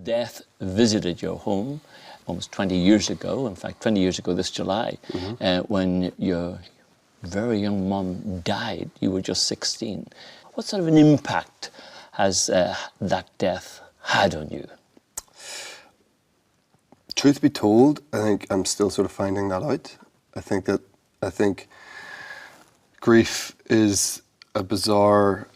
Death visited your home almost 20 years ago, in fact 20 years ago this July, when your very young mum died. You were just 16. What sort of an impact has that death had on you? Truth be told, I think I'm still sort of finding that out. I think grief is a bizarre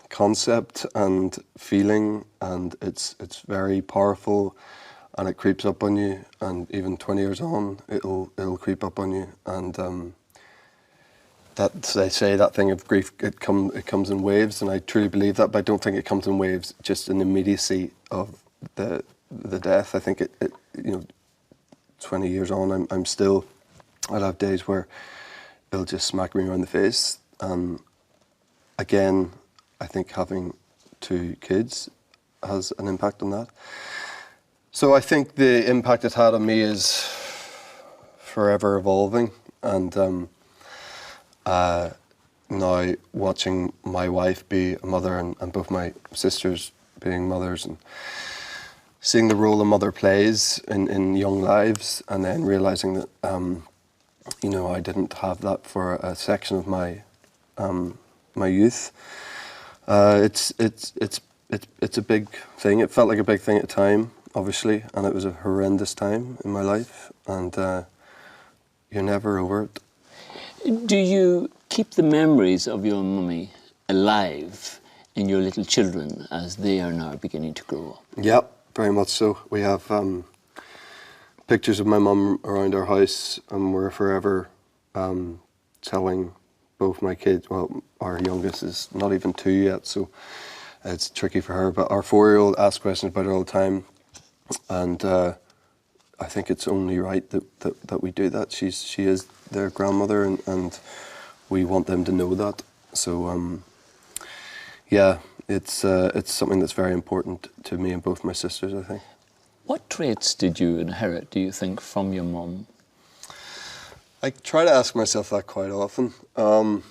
concept and feeling, and it's very powerful, and it creeps up on you, and even 20 years on it'll creep up on you. And that, they say, that thing of grief, it comes in waves, and I truly believe that, but I don't think it comes in waves just in the immediacy of the death. I think it 20 years on, I'll have days where it'll just smack me around the face. Again, I think having 2 kids has an impact on that. So I think the impact it had on me is forever evolving, and now watching my wife be a mother, and both my sisters being mothers, and seeing the role a mother plays in young lives, and then realising that I didn't have that for a section of my my youth. It's a big thing. It felt like a big thing at the time, obviously, and it was a horrendous time in my life, and you're never over it. Do you keep the memories of your mummy alive in your little children as they are now beginning to grow up? Yep, very much so. We have pictures of my mum around our house, and we're forever telling both my kids, well, our youngest is not even 2 yet, so it's tricky for her, but our 4-year-old asks questions about her all the time, and I think it's only right that we do that. She is their grandmother, and we want them to know that. So yeah, it's something that's very important to me and both my sisters, I think. What traits did you inherit, do you think, from your mum? I try to ask myself that quite often. The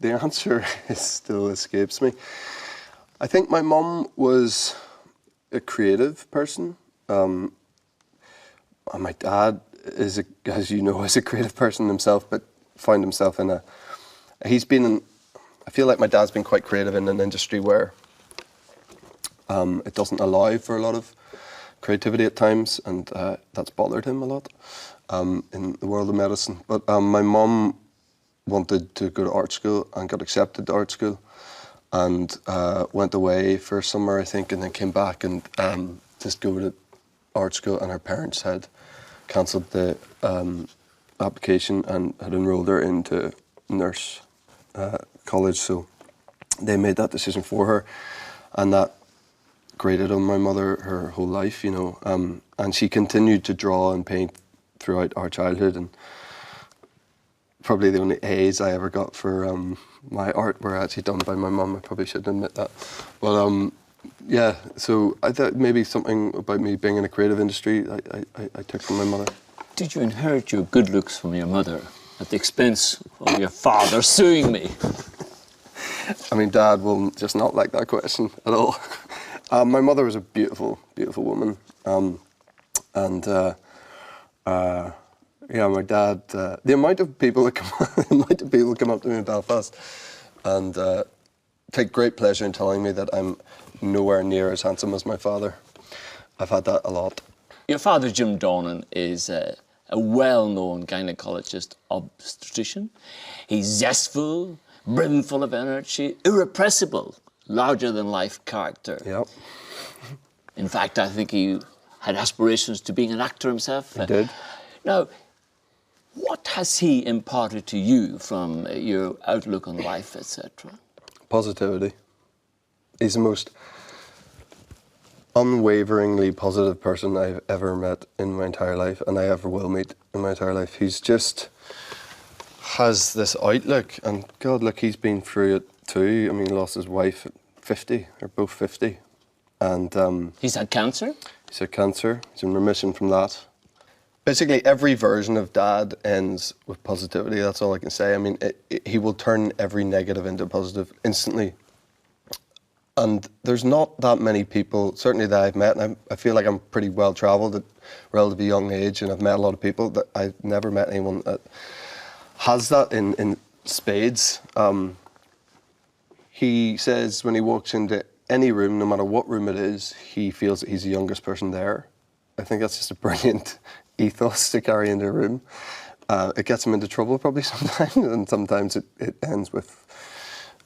answer still escapes me. I think my mum was a creative person. And my dad is, as you know, is a creative person himself, but found himself in I feel like my dad's been quite creative in an industry where it doesn't allow for a lot of creativity at times, and that's bothered him a lot in the world of medicine. But my mum wanted to go to art school and got accepted to art school, and went away for summer, I think, and then came back and just go to art school, and her parents had cancelled the application and had enrolled her into nurse college, so they made that decision for her, and that grated on my mother her whole life, and she continued to draw and paint throughout our childhood, and probably the only A's I ever got for my art were actually done by my mum. I probably shouldn't admit that, but yeah, so I thought maybe something about me being in a creative industry I took from my mother. Did you inherit your good looks from your mother at the expense of your father suing me? I mean, Dad will just not like that question at all. My mother was a beautiful, beautiful woman, and yeah, my dad. The amount of people that come up to me in Belfast and take great pleasure in telling me that I'm nowhere near as handsome as my father. I've had that a lot. Your father, Jim Dornan, is a well-known gynecologist obstetrician. He's zestful, brimful of energy, irrepressible, larger-than-life character. Yep. In fact, I think he had aspirations to being an actor himself. He did. Now, what has he imparted to you from your outlook on life, etc.? Positivity. He's the most unwaveringly positive person I've ever met in my entire life, and I ever will meet in my entire life. He's just has this outlook, and God, look, he's been through it too. I mean, he lost his wife at 50, they're both 50. And he's had cancer? He's had cancer, he's in remission from that. Basically, every version of Dad ends with positivity, that's all I can say. I mean, he will turn every negative into positive instantly. And there's not that many people, certainly that I've met, and I feel like I'm pretty well travelled at a relatively young age, and I've met a lot of people, that I've never met anyone that has that in spades. He says when he walks into any room, no matter what room it is, he feels that he's the youngest person there. I think that's just a brilliant ethos to carry into a room. It gets him into trouble probably sometimes, and sometimes it ends with,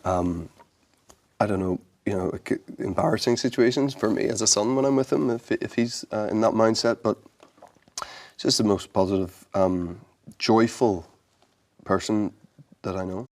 I don't know, embarrassing situations for me as a son when I'm with him, if he's in that mindset. But just the most positive, joyful person that I know.